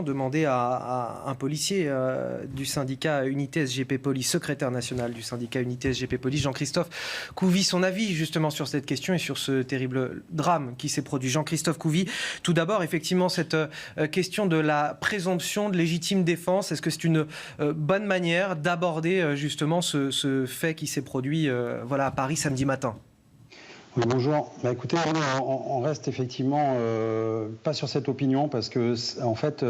Demander à un policier du syndicat Unité SGP Police, secrétaire national du syndicat Unité SGP Police, Jean-Christophe Couvi, son avis justement sur cette question et sur ce terrible drame qui s'est produit. Jean-Christophe Couvi, tout d'abord, effectivement, cette question de la présomption de légitime défense, est-ce que c'est une bonne manière d'aborder justement ce fait qui s'est produit à Paris samedi matin ? Oui, bonjour. Écoutez, on reste effectivement pas sur cette opinion parce que, en fait,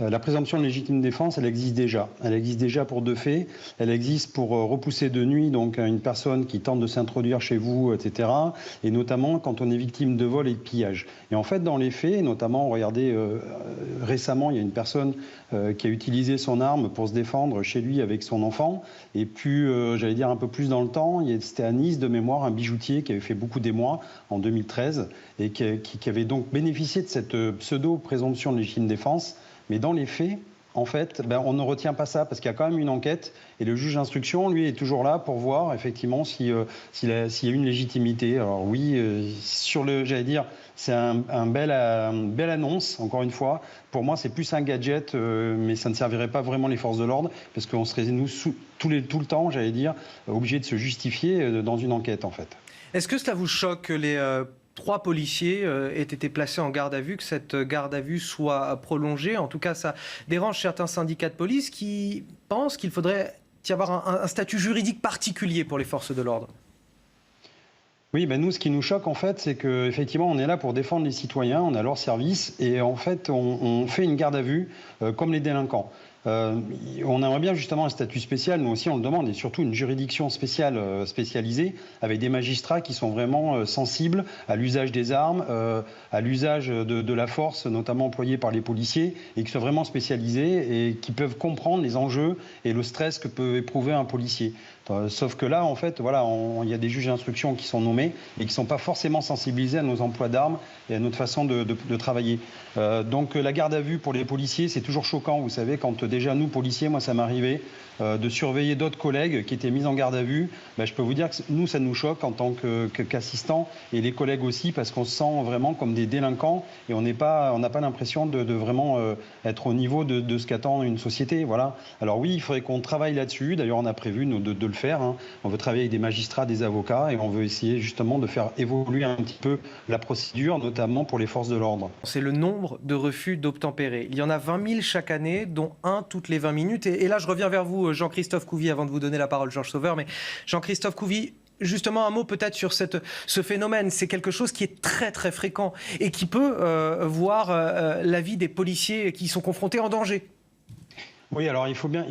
la présomption de légitime défense, elle existe déjà. Elle existe déjà pour deux faits. Elle existe pour repousser de nuit donc une personne qui tente de s'introduire chez vous, etc. Et notamment quand on est victime de vol et de pillage. Et en fait, dans les faits, notamment, regardez, récemment, il y a une personne qui a utilisé son arme pour se défendre chez lui avec son enfant. Et puis, j'allais dire un peu plus dans le temps, c'était à Nice de mémoire, un bijoutier qui avait fait beaucoup d'émoi en 2013 et qui avait donc bénéficié de cette pseudo-présomption de légitime défense. Mais dans les faits, en fait, on ne retient pas ça parce qu'il y a quand même une enquête et le juge d'instruction, lui, est toujours là pour voir effectivement s'il y a une légitimité. Alors oui, j'allais dire, c'est une belle annonce, encore une fois. Pour moi, c'est plus un gadget, mais ça ne servirait pas vraiment les forces de l'ordre parce qu'on serait, nous, tout le temps, j'allais dire, obligés de se justifier dans une enquête, en fait. Est-ce que cela vous choque que les 3 policiers aient été placés en garde à vue, que cette garde à vue soit prolongée? En tout cas, ça dérange certains syndicats de police qui pensent qu'il faudrait y avoir un statut juridique particulier pour les forces de l'ordre. Oui, nous, ce qui nous choque, en fait, c'est qu'effectivement, on est là pour défendre les citoyens, on a leur service, et en fait, on fait une garde à vue comme les délinquants. On aimerait bien justement un statut spécial, nous aussi on le demande, et surtout une juridiction spécialisée, avec des magistrats qui sont vraiment sensibles à l'usage des armes, à l'usage de la force, notamment employée par les policiers, et qui soient vraiment spécialisés et qui peuvent comprendre les enjeux et le stress que peut éprouver un policier. Sauf que là, en fait, voilà, il y a des juges d'instruction qui sont nommés et qui ne sont pas forcément sensibilisés à nos emplois d'armes et à notre façon de travailler. Donc la garde à vue pour les policiers, c'est toujours choquant, vous savez, quand déjà nous, policiers, moi ça m'arrivait de surveiller d'autres collègues qui étaient mis en garde à vue. Je peux vous dire que nous, ça nous choque en tant qu'assistants et les collègues aussi, parce qu'on se sent vraiment comme des délinquants et on n'a pas l'impression de vraiment être au niveau de ce qu'attend une société. Voilà. Alors oui, il faudrait qu'on travaille là-dessus. D'ailleurs, on a prévu de le faire. Hein. On veut travailler avec des magistrats, des avocats et on veut essayer justement de faire évoluer un petit peu la procédure, notamment pour les forces de l'ordre. C'est le nombre de refus d'obtempérer. Il y en a 20 000 chaque année, dont un toutes les 20 minutes. Et là, je reviens vers vous, Jean-Christophe Couvi, avant de vous donner la parole, Georges Sauveur. Mais Jean-Christophe Couvi, justement, un mot peut-être sur ce phénomène. C'est quelque chose qui est très, très fréquent et qui peut voir la vie des policiers qui sont confrontés en danger. Oui, alors il faut bien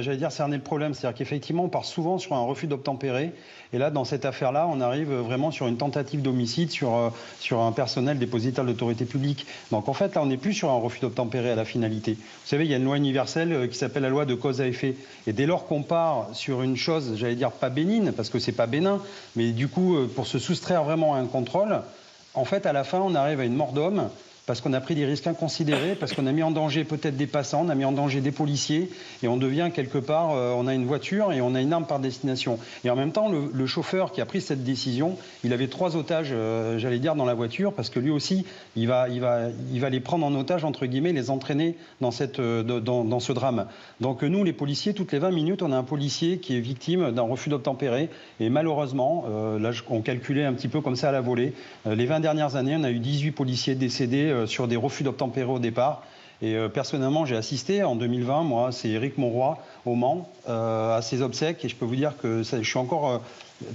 j'allais dire, cerner le problème. C'est-à-dire qu'effectivement, on part souvent sur un refus d'obtempérer. Et là, dans cette affaire-là, on arrive vraiment sur une tentative d'homicide sur un personnel dépositaire de l'autorité publique. Donc en fait, là, on n'est plus sur un refus d'obtempérer à la finalité. Vous savez, il y a une loi universelle qui s'appelle la loi de cause à effet. Et dès lors qu'on part sur une chose, j'allais dire pas bénigne, parce que c'est pas bénin, mais du coup, pour se soustraire vraiment à un contrôle, en fait, à la fin, on arrive à une mort d'homme. Parce qu'on a pris des risques inconsidérés, parce qu'on a mis en danger peut-être des passants, on a mis en danger des policiers, et on devient quelque part, on a une voiture et on a une arme par destination. Et en même temps, le chauffeur qui a pris cette décision, il avait 3 otages, j'allais dire, dans la voiture, parce que lui aussi, il va les prendre en otage, entre guillemets, les entraîner dans ce drame. Donc nous, les policiers, toutes les 20 minutes, on a un policier qui est victime d'un refus d'obtempérer, et malheureusement, là, on calculait un petit peu comme ça à la volée, les 20 dernières années, on a eu 18 policiers décédés sur des refus d'obtempérer au départ. Et personnellement, j'ai assisté en 2020, moi, c'est Éric Monroy au Mans, à ses obsèques. Et je peux vous dire que je suis encore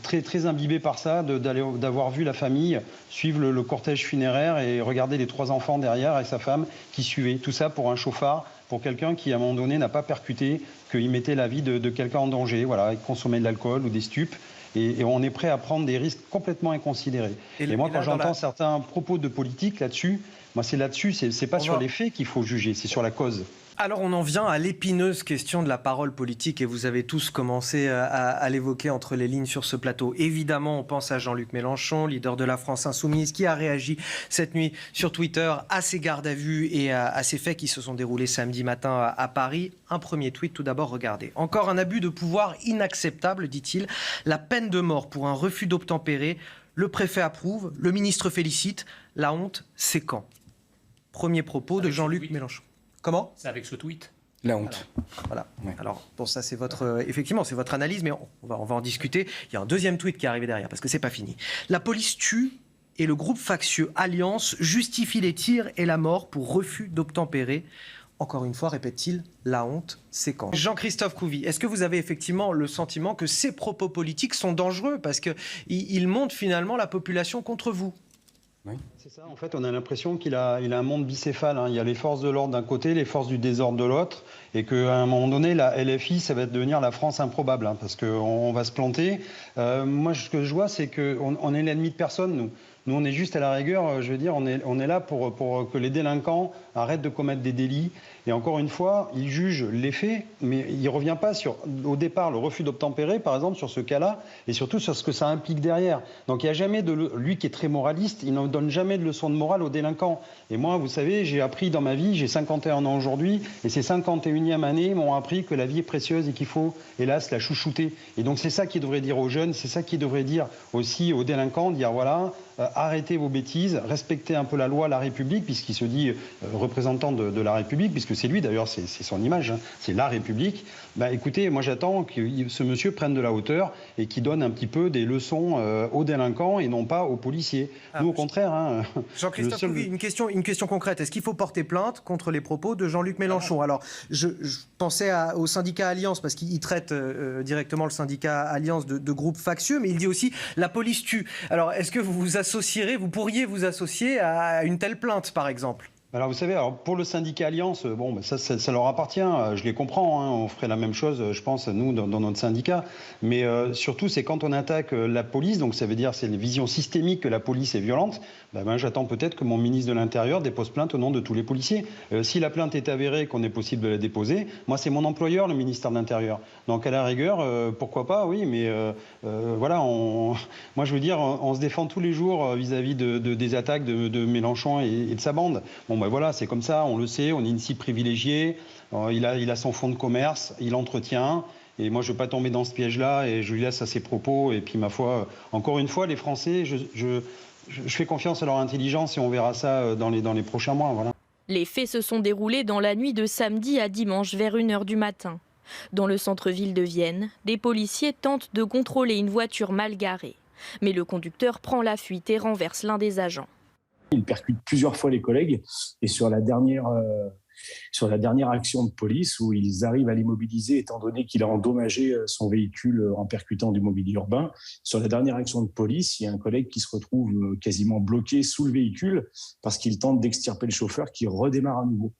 très, très imbibé par ça, d'avoir vu la famille suivre le cortège funéraire et regarder les 3 enfants derrière et sa femme qui suivaient. Tout ça pour un chauffard, pour quelqu'un qui, à un moment donné, n'a pas percuté qu'il mettait la vie de quelqu'un en danger. Voilà, il consommait de l'alcool ou des stupes. Et on est prêt à prendre des risques complètement inconsidérés. Et moi, quand j'entends certains propos de politique là-dessus, moi, c'est là-dessus, c'est pas sur les faits qu'il faut juger, c'est sur la cause. Alors on en vient à l'épineuse question de la parole politique et vous avez tous commencé à l'évoquer entre les lignes sur ce plateau. Évidemment, on pense à Jean-Luc Mélenchon, leader de la France Insoumise, qui a réagi cette nuit sur Twitter à ces gardes à vue et à ces faits qui se sont déroulés samedi matin à Paris. Un premier tweet tout d'abord, regardez. Encore un abus de pouvoir inacceptable, dit-il. La peine de mort pour un refus d'obtempérer. Le préfet approuve, le ministre félicite. La honte, c'est quand? Premier propos de Jean-Luc Mélenchon. Comment? C'est avec ce tweet. La honte. Voilà. Ouais. Alors, bon, ça, c'est effectivement, c'est votre analyse, mais on va en discuter. Il y a un deuxième tweet qui est arrivé derrière, parce que c'est pas fini. La police tue et le groupe factieux Alliance justifie les tirs et la mort pour refus d'obtempérer. Encore une fois, répète-t-il, la honte, c'est quand? Jean-Christophe Couvi, est-ce que vous avez effectivement le sentiment que ces propos politiques sont dangereux parce qu'ils montent finalement la population contre vous? C'est ça, en fait, on a l'impression qu'il a un monde bicéphale. Il y a les forces de l'ordre d'un côté, les forces du désordre de l'autre, et qu'à un moment donné, la LFI, ça va devenir la France improbable, parce qu'on va se planter. Moi, ce que je vois, c'est qu'on est l'ennemi de personne, nous. Nous, on est juste à la rigueur, je veux dire, on est là pour que les délinquants arrêtent de commettre des délits. Et encore une fois, ils jugent les faits, mais il ne revient pas sur, au départ, le refus d'obtempérer, par exemple, sur ce cas-là, et surtout sur ce que ça implique derrière. Donc il n'y a jamais lui qui est très moraliste, il ne donne jamais de leçon de morale aux délinquants. Et moi, vous savez, j'ai appris dans ma vie, j'ai 51 ans aujourd'hui, et ces 51e années m'ont appris que la vie est précieuse et qu'il faut, hélas, la chouchouter. Et donc c'est ça qui devrait dire aux jeunes, c'est ça qui devrait dire aussi aux délinquants, dire voilà, arrêtez vos bêtises, respectez un peu la loi, la République, puisqu'il se dit représentant de la République, puisque c'est lui d'ailleurs, c'est son image, c'est la République. Bah écoutez, moi j'attends que ce monsieur prenne de la hauteur et qu'il donne un petit peu des leçons aux délinquants et non pas aux policiers. Nous au contraire. Jean-Christophe Couvi, une question concrète. Est-ce qu'il faut porter plainte contre les propos de Jean-Luc Mélenchon? Alors je pensais au syndicat Alliance, parce qu'il traite directement le syndicat Alliance de groupe factieux, mais il dit aussi la police tue. Alors est-ce que vous pourriez vous associer à une telle plainte, par exemple? Alors vous savez, pour le syndicat Alliance, bon, ça leur appartient, je les comprends, on ferait la même chose, je pense, nous, dans notre syndicat. Mais surtout, c'est quand on attaque la police, donc ça veut dire c'est une vision systémique que la police est violente, j'attends peut-être que mon ministre de l'Intérieur dépose plainte au nom de tous les policiers. Si la plainte est avérée, qu'on est possible de la déposer, moi c'est mon employeur, le ministère de l'Intérieur. Donc à la rigueur, pourquoi pas, oui, mais voilà, moi je veux dire, on se défend tous les jours vis-à-vis des attaques de Mélenchon et de sa bande. Bon, voilà, c'est comme ça, on le sait, on est une cible privilégiée, il a son fonds de commerce, il entretient, et moi je ne veux pas tomber dans ce piège-là, et je lui laisse à ses propos, et puis ma foi, encore une fois, les Français, je fais confiance à leur intelligence, et on verra ça dans les prochains mois, voilà. Les faits se sont déroulés dans la nuit de samedi à dimanche vers 1h du matin. Dans le centre-ville de Vienne, des policiers tentent de contrôler une voiture mal garée. Mais le conducteur prend la fuite et renverse l'un des agents. Il percute plusieurs fois les collègues et sur la dernière action de police où ils arrivent à l'immobiliser étant donné qu'il a endommagé son véhicule en percutant du mobilier urbain. Sur la dernière action de police, il y a un collègue qui se retrouve quasiment bloqué sous le véhicule parce qu'il tente d'extirper le chauffeur qui redémarre à nouveau.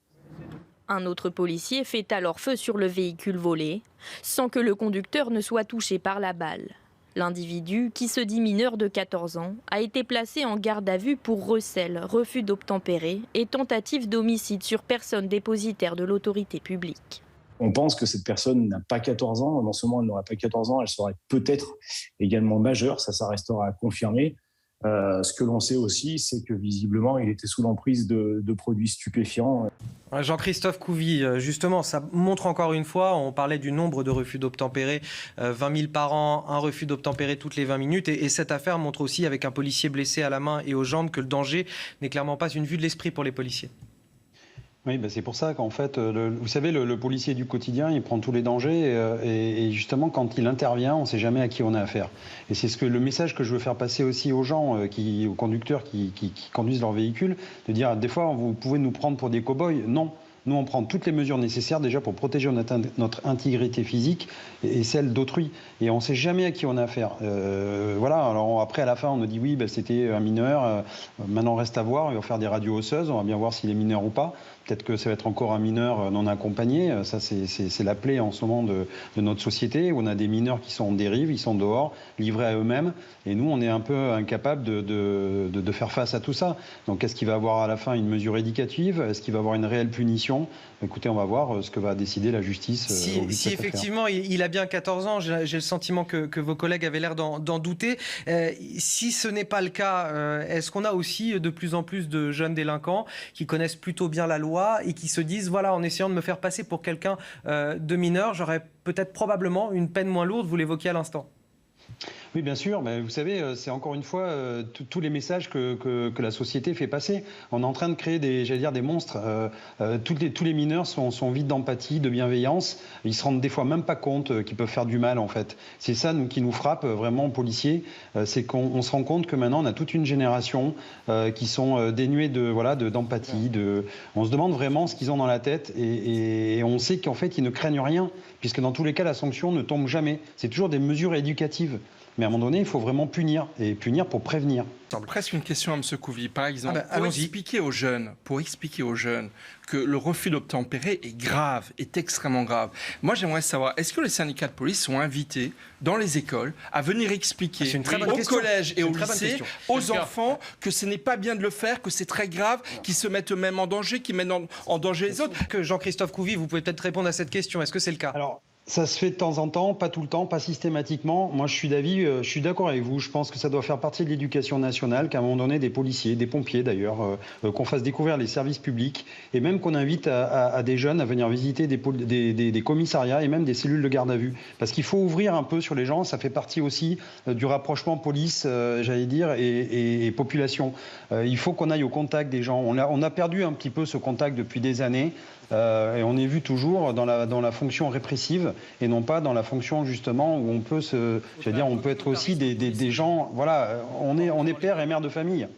Un autre policier fait alors feu sur le véhicule volé sans que le conducteur ne soit touché par la balle. L'individu, qui se dit mineur de 14 ans, a été placé en garde à vue pour recel, refus d'obtempérer et tentative d'homicide sur personne dépositaire de l'autorité publique. On pense que cette personne n'a pas 14 ans. Non seulement elle n'aurait pas 14 ans, elle serait peut-être également majeure. Ça restera à confirmer. Ce que l'on sait aussi, c'est que visiblement, il était sous l'emprise de produits stupéfiants. Jean-Christophe Couvi, justement, ça montre encore une fois, on parlait du nombre de refus d'obtempérer, 20 000 par an, un refus d'obtempérer toutes les 20 minutes. Et cette affaire montre aussi, avec un policier blessé à la main et aux jambes, que le danger n'est clairement pas une vue de l'esprit pour les policiers. Oui, c'est pour ça qu'en fait, vous savez, le policier du quotidien, il prend tous les dangers et justement, quand il intervient, on ne sait jamais à qui on a affaire. Et c'est le message que je veux faire passer aussi aux gens, aux conducteurs qui conduisent leur véhicule, de dire, des fois, vous pouvez nous prendre pour des cow-boys. Non. Nous, on prend toutes les mesures nécessaires déjà pour protéger notre intégrité physique et celle d'autrui. Et on ne sait jamais à qui on a affaire. Voilà, alors après, à la fin, on nous dit oui, c'était un mineur. Maintenant, reste à voir. On va faire des radios osseuses. On va bien voir s'il est mineur ou pas. Peut-être que ça va être encore un mineur non accompagné. Ça, c'est la plaie en ce moment de notre société, où on a des mineurs qui sont en dérive, ils sont dehors, livrés à eux-mêmes. Et nous, on est un peu incapables de faire face à tout ça. Donc, est-ce qu'il va y avoir à la fin une mesure éducative? Est-ce qu'il va y avoir une réelle punition? Écoutez, on va voir ce que va décider la justice. Si effectivement il a bien 14 ans, j'ai le sentiment que vos collègues avaient l'air d'en douter. Si ce n'est pas le cas, est-ce qu'on a aussi de plus en plus de jeunes délinquants qui connaissent plutôt bien la loi et qui se disent, voilà, en essayant de me faire passer pour quelqu'un de mineur, j'aurais peut-être probablement une peine moins lourde, vous l'évoquiez à l'instant? Oui, bien sûr, mais vous savez, c'est encore une fois tous les messages que la société fait passer. On est en train de créer des monstres. Tous les mineurs sont vides d'empathie, de bienveillance. Ils se rendent des fois même pas compte qu'ils peuvent faire du mal, en fait. C'est ça qui nous frappe vraiment, policiers, c'est qu'on se rend compte que maintenant on a toute une génération qui sont dénués d'empathie. On se demande vraiment ce qu'ils ont dans la tête et on sait qu'en fait ils ne craignent rien, puisque dans tous les cas la sanction ne tombe jamais. C'est toujours des mesures éducatives. Mais à un moment donné, il faut vraiment punir, et punir pour prévenir. Presque une question à M. Couvy. Par exemple, pour expliquer aux jeunes que le refus d'obtempérer est grave, est extrêmement grave. Moi, j'aimerais savoir, est-ce que les syndicats de police sont invités dans les écoles à venir expliquer au collège et au lycée, aux enfants, que ce n'est pas bien de le faire, que c'est très grave, qu'ils se mettent eux-mêmes en danger, qu'ils mettent en danger les autres? Que Jean-Christophe Couvy, vous pouvez peut-être répondre à cette question. Est-ce que c'est le cas? Alors, ça se fait de temps en temps, pas tout le temps, pas systématiquement. Moi, je suis d'accord avec vous. Je pense que ça doit faire partie de l'éducation nationale, qu'à un moment donné, des policiers, des pompiers d'ailleurs, qu'on fasse découvrir les services publics et même qu'on invite à des jeunes à venir visiter des commissariats et même des cellules de garde à vue. Parce qu'il faut ouvrir un peu sur les gens. Ça fait partie aussi du rapprochement police, j'allais dire, et population. Il faut qu'on aille au contact des gens. On a perdu un petit peu ce contact depuis des années. Et on est vu toujours dans la fonction répressive et non pas dans la fonction justement où on peut on peut être aussi des gens, voilà, on est père et mère de famille.